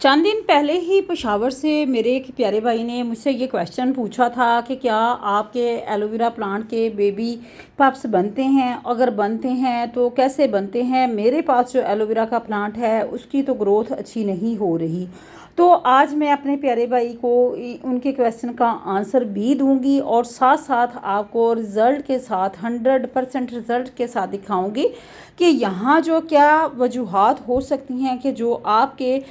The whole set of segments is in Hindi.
चंद दिन पहले ही पेशावर से मेरे एक प्यारे भाई ने मुझसे ये क्वेश्चन पूछा था कि क्या आपके एलोवेरा प्लांट के बेबी पप्स बनते हैं, अगर बनते हैं तो कैसे बनते हैं। मेरे पास जो एलोवेरा का प्लांट है उसकी तो ग्रोथ अच्छी नहीं हो रही। तो आज मैं अपने प्यारे भाई को उनके क्वेश्चन का आंसर भी दूंगी और साथ साथ आपको रिज़ल्ट के साथ 100% रिज़ल्ट के साथ दिखाऊंगी कि यहाँ जो क्या वजूहात हो सकती हैं कि जो आपके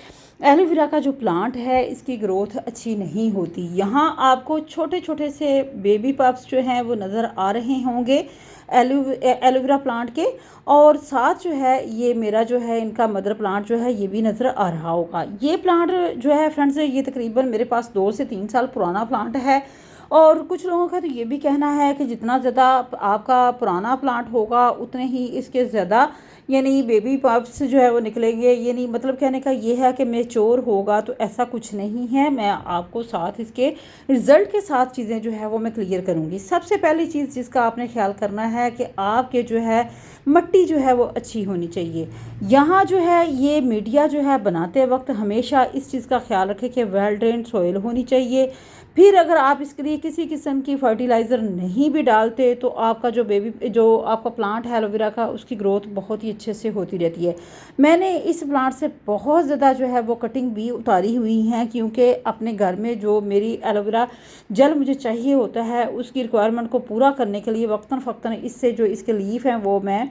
एलोवेरा का जो प्लांट है इसकी ग्रोथ अच्छी नहीं होती। यहाँ आपको छोटे छोटे से बेबी पप्स जो हैं वो नज़र आ रहे होंगे एलोवेरा प्लांट के, और साथ जो है ये मेरा जो है इनका मदर प्लांट जो है ये भी नज़र आ रहा होगा। ये प्लांट जो है फ्रेंड्स ये तकरीबन मेरे पास 2 से 3 साल पुराना प्लांट है। और कुछ लोगों का तो ये भी कहना है कि जितना ज़्यादा आपका पुराना प्लांट होगा उतने ही इसके ज़्यादा यानी बेबी पप्स जो है वो निकलेंगे। यानी मतलब कहने का ये है कि मैच्योर होगा, तो ऐसा कुछ नहीं है। मैं आपको साथ इसके रिज़ल्ट के साथ चीज़ें जो है वो मैं क्लियर करूँगी। सबसे पहली चीज़ जिसका आपने ख्याल करना है कि आपके जो है मिट्टी जो है वो अच्छी होनी चाहिए। यहाँ जो है ये मीडिया जो है बनाते वक्त हमेशा इस चीज़ का ख्याल रखें कि वेल ड्रेन्ड सॉइल होनी चाहिए। फिर अगर आप इसके लिए किसी किस्म की फर्टिलाइज़र नहीं भी डालते तो आपका जो आपका प्लांट है एलोवेरा का उसकी ग्रोथ बहुत ही अच्छे से होती रहती है। मैंने इस प्लांट से बहुत ज़्यादा जो है वो कटिंग भी उतारी हुई हैं, क्योंकि अपने घर में जो मेरी एलोवेरा जेल मुझे चाहिए होता है उसकी रिक्वायरमेंट को पूरा करने के लिए वक्तन फ़क्तन इससे जो इसके लीफ हैं वो मैं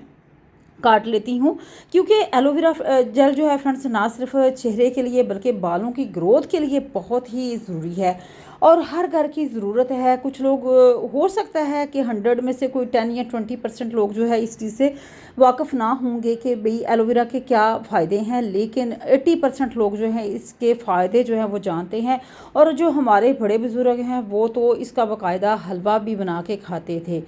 काट लेती हूँ। क्योंकि एलोवेरा जेल जो है फ्रेंड्स ना सिर्फ चेहरे के लिए बल्कि बालों की ग्रोथ के लिए बहुत ही ज़रूरी है और हर घर की ज़रूरत है। कुछ लोग हो सकता है कि 100 में से कोई 10 या 20% लोग जो है इस चीज़ से वाकिफ़ ना होंगे कि भाई एलोवेरा के क्या फ़ायदे हैं, लेकिन 80% लोग जो हैं इसके फ़ायदे जो हैं वो जानते हैं। और जो हमारे बड़े बुज़ुर्ग हैं वो तो इसका बाकायदा हलवा भी बना के खाते थे।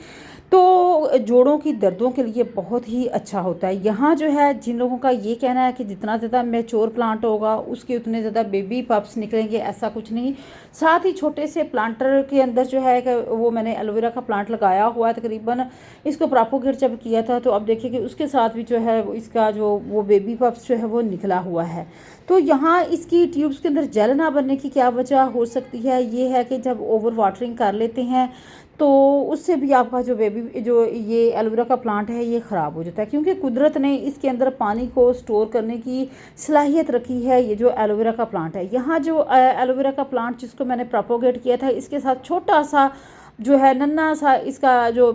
तो जोड़ों की दर्दों के लिए बहुत ही अच्छा होता है। यहाँ जो है जिन लोगों का ये कहना है कि जितना ज़्यादा मैच्योर प्लांट होगा उसके उतने ज़्यादा बेबी पप्स निकलेंगे, ऐसा कुछ नहीं। साथ ही छोटे से प्लांटर के अंदर जो है कि वो मैंने एलोवेरा का प्लांट लगाया हुआ है, तकरीबन इसको प्रोपोगेट जब किया था तो अब देखिए कि उसके साथ भी जो है इसका जो वो बेबी पप्स जो है वो निकला हुआ है। तो यहाँ इसकी ट्यूब्स के अंदर जेल ना बनने की क्या वजह हो सकती है, ये है कि जब ओवर वाटरिंग कर लेते हैं तो उससे भी आपका जो ये एलोवेरा का प्लांट है ये ख़राब हो जाता है। क्योंकि कुदरत ने इसके अंदर पानी को स्टोर करने की सलाहियत रखी है। ये जो एलोवेरा का प्लांट है, यहाँ जो एलोवेरा का प्लांट जिसको मैंने प्रोपोगेट किया था इसके साथ छोटा सा जो है नन्ना सा इसका जो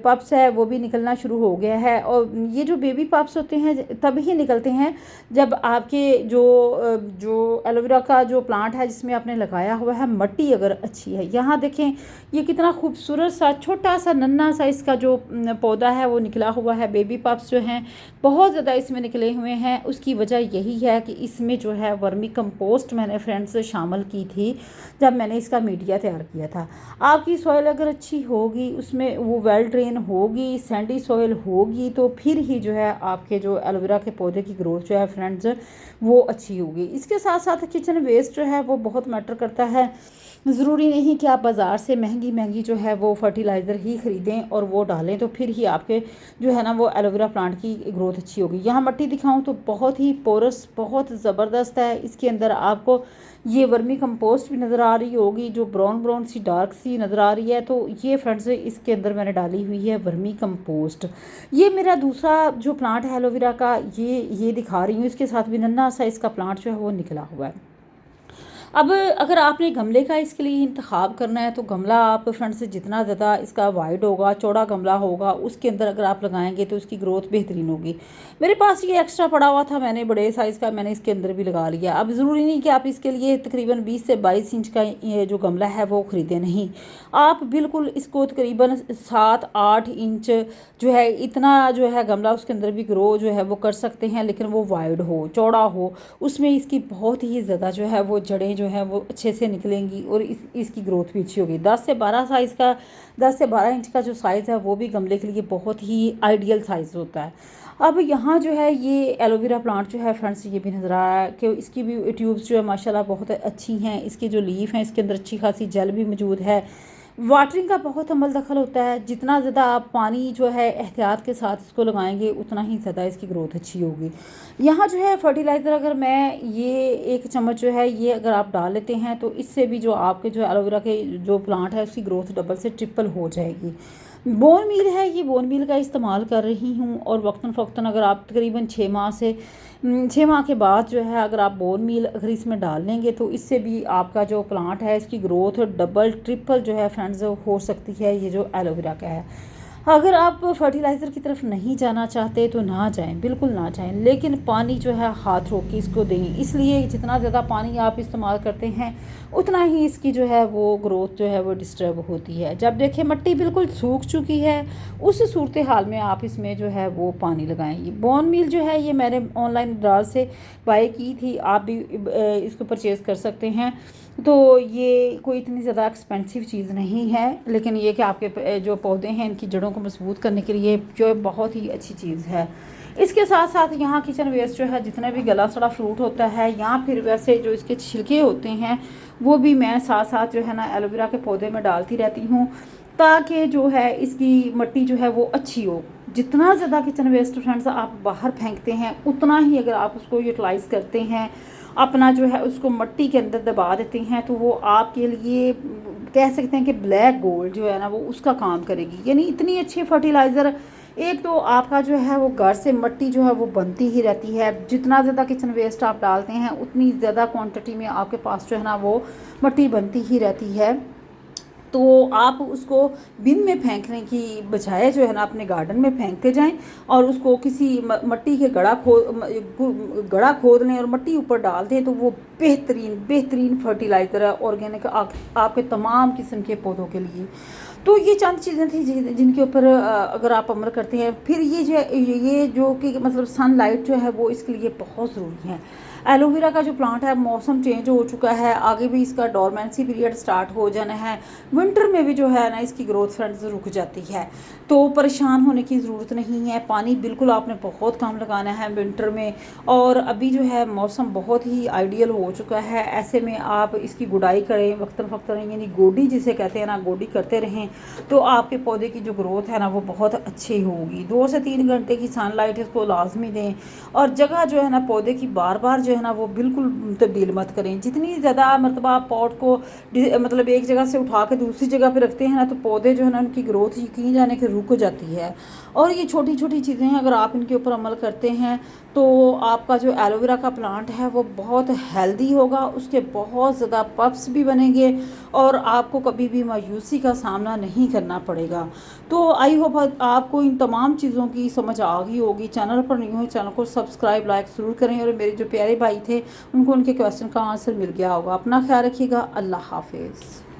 पप्स है वो भी निकलना शुरू हो गया है। और ये जो बेबी पप्स होते हैं तभी निकलते हैं जब आपके जो एलोवेरा का जो प्लांट है जिसमें आपने लगाया हुआ है मिट्टी अगर अच्छी है। यहाँ देखें ये कितना खूबसूरत सा छोटा सा नन्ना सा इसका जो पौधा है वो निकला हुआ है। बेबी पप्स जो हैं बहुत ज़्यादा इसमें निकले हुए हैं। उसकी वजह यही है कि इसमें जो है वर्मी कंपोस्ट मैंने फ्रेंड्स शामिल की थी जब मैंने इसका मीडिया तैयार किया था। आपकी सॉइल अगर अच्छी होगी, उसमें वो वेल ड्रेन होगी, सैंडी सॉइल होगी, तो फिर ही जो है आपके जो एलोवेरा के पौधे की ग्रोथ जो है फ्रेंड्स वो अच्छी होगी। इसके साथ साथ किचन वेस्ट जो है वो बहुत मैटर करता है। ज़रूरी नहीं कि आप बाज़ार से महंगी जो है वो फर्टिलाइज़र ही ख़रीदें और वो डालें तो फिर ही आपके जो है ना वो एलोवेरा प्लांट की ग्रोथ अच्छी होगी। यहाँ मिट्टी दिखाऊं तो बहुत ही पोरस बहुत ज़बरदस्त है। इसके अंदर आपको ये वर्मी कंपोस्ट भी नज़र आ रही होगी जो ब्राउन सी डार्क सी नज़र आ रही है। तो ये फ्रेंड्स इसके अंदर मैंने डाली हुई है वर्मी कंपोस्ट। ये मेरा दूसरा जो प्लांट है एलोवेरा का ये दिखा रही हूँ, इसके साथ भी नन्हा सा इसका प्लांट जो है वो निकला हुआ है। अब अगर आपने गमले का इसके लिए इंतखाब करना है तो गमला आप फ्रंट से जितना ज़्यादा इसका वाइड होगा, चौड़ा गमला होगा, उसके अंदर अगर आप लगाएंगे तो उसकी ग्रोथ बेहतरीन होगी। मेरे पास ये एक्स्ट्रा पड़ा हुआ था, मैंने बड़े साइज़ का मैंने इसके अंदर भी लगा लिया। अब ज़रूरी नहीं कि आप इसके लिए तकरीबन 20 से 22 इंच का ये जो गमला है वो ख़रीदें, नहीं। आप बिल्कुल इसको तकरीबन 7-8 इंच जो है इतना जो है गमला उसके अंदर भी ग्रो जो है वो कर सकते हैं, लेकिन वो वाइड हो, चौड़ा हो, उसमें इसकी बहुत ही ज़्यादा जो है वो जड़ें जो है वो अच्छे से निकलेंगी और इसकी ग्रोथ भी अच्छी होगी। 10 से 12 इंच का जो साइज़ है वो भी गमले के लिए बहुत ही आइडियल साइज़ होता है। अब यहाँ जो है ये एलोवेरा प्लांट जो है फ्रेंड्स ये भी नज़र आ रहा है कि इसकी भी ट्यूब्स जो है माशाल्लाह बहुत अच्छी हैं। इसके जो लीफ हैं इसके अंदर अच्छी खासी जेल भी मौजूद है। वाटरिंग का बहुत अमल दखल होता है। जितना ज़्यादा आप पानी जो है एहतियात के साथ इसको लगाएंगे उतना ही ज़्यादा इसकी ग्रोथ अच्छी होगी। यहाँ जो है फर्टिलाइज़र अगर मैं ये 1 चम्मच जो है ये अगर आप डाल लेते हैं तो इससे भी जो आपके जो एलोवेरा के जो प्लांट है उसकी ग्रोथ डबल से ट्रिपल हो जाएगी। बोन मील है, ये बोन मील का इस्तेमाल कर रही हूँ और वक्तन फ़ौक्तन अगर आप तकरीबन 6 माह के बाद जो है अगर आप बोन मील अगर इसमें डाल लेंगे तो इससे भी आपका जो प्लांट है इसकी ग्रोथ डबल ट्रिपल जो है फ्रेंड्स हो सकती है। ये जो एलोवेरा का है, अगर आप फर्टिलाइज़र की तरफ नहीं जाना चाहते तो ना जाएं, बिल्कुल ना जाएं, लेकिन पानी जो है हाथ रोक के इसको दें। इसलिए जितना ज़्यादा पानी आप इस्तेमाल करते हैं उतना ही इसकी जो है वो ग्रोथ जो है वो डिस्टर्ब होती है। जब देखें मिट्टी बिल्कुल सूख चुकी है उस सूरत हाल में आप इसमें जो है वो पानी लगाएंगे। बोन मील जो है ये मैंने ऑनलाइन बाजार से बाय की थी, आप भी इसको परचेज़ कर सकते हैं। तो ये कोई इतनी ज़्यादा एक्सपेंसिव चीज़ नहीं है, लेकिन ये कि आपके जो पौधे हैं इनकी जड़ों को मजबूत करने के लिए जो बहुत ही अच्छी चीज़ है। इसके साथ साथ यहाँ किचन वेस्ट जो है जितना भी गला सड़ा फ्रूट होता है या फिर वैसे जो इसके छिलके होते हैं वो भी मैं साथ साथ जो है ना एलोवेरा के पौधे में डालती रहती हूँ ताकि जो है इसकी मिट्टी जो है वो अच्छी हो। जितना ज़्यादा किचन वेस्ट फ्रेंड्स आप बाहर फेंकते हैं उतना ही अगर आप उसको यूटिलाइज़ करते हैं, अपना जो है उसको मिट्टी के अंदर दबा देते हैं तो वो आपके लिए कह सकते हैं कि ब्लैक गोल्ड जो है ना वो उसका काम करेगी। यानी इतनी अच्छी फर्टिलाइज़र, एक तो आपका जो है वो घर से मिट्टी जो है वो बनती ही रहती है। जितना ज़्यादा किचन वेस्ट आप डालते हैं उतनी ज़्यादा क्वांटिटी में आपके पास जो है ना वो मिट्टी बनती ही रहती है। तो आप उसको बिन में फेंकने की बजाय जो है ना अपने गार्डन में फेंकते जाएं और उसको किसी मिट्टी के गड़ा खोद लें और मिट्टी ऊपर डाल दें तो वो बेहतरीन फर्टिलाइज़र है ऑर्गेनिक आपके तमाम किस्म के पौधों के लिए। तो ये चंद चीज़ें थी जिनके ऊपर अगर आप अमल करते हैं। फिर ये जो कि मतलब सनलाइट जो है वो इसके लिए बहुत ज़रूरी है। एलोवेरा का जो प्लांट है मौसम चेंज हो चुका है, आगे भी इसका डोरमेंसी पीरियड स्टार्ट हो जाना है। विंटर में भी जो है ना इसकी ग्रोथ फ्रेंड्स रुक जाती है, तो परेशान होने की ज़रूरत नहीं है। पानी बिल्कुल आपने बहुत कम लगाना है विंटर में, और अभी जो है मौसम बहुत ही आइडियल हो चुका है। ऐसे में आप इसकी गुडाई करें वक्तन फ़क्तन, यानी गोडी जिसे कहते हैं ना, गोडी करते रहें तो आपके पौधे की जो ग्रोथ है ना वो बहुत अच्छी होगी। 2 से 3 घंटे की सनलाइट इसको लाजमी दें और जगह जो है ना पौधे की बार बार जो है ना वो बिल्कुल तब्दील मत करें। जितनी ज़्यादा मतलब आप पॉट को मतलब एक जगह से उठा के दूसरी जगह पे रखते हैं ना तो पौधे जो है ना उनकी ग्रोथ यकीन जाने के रुक जाती है। और ये छोटी छोटी चीज़ें हैं, अगर आप इनके ऊपर अमल करते हैं तो आपका जो एलोवेरा का प्लांट है वो बहुत हेल्दी होगा, उसके बहुत ज़्यादा पप्स भी बनेंगे और आपको कभी भी मायूसी का सामना नहीं करना पड़ेगा। तो आई होप आपको इन तमाम चीज़ों की समझ आ गई होगी। चैनल पर नहीं हो चैनल को सब्सक्राइब लाइक ज़रूर करें, और मेरे जो प्यारे भाई थे उनको उनके क्वेश्चन का आंसर मिल गया होगा। अपना ख्याल रखिएगा। अल्लाह हाफिज़।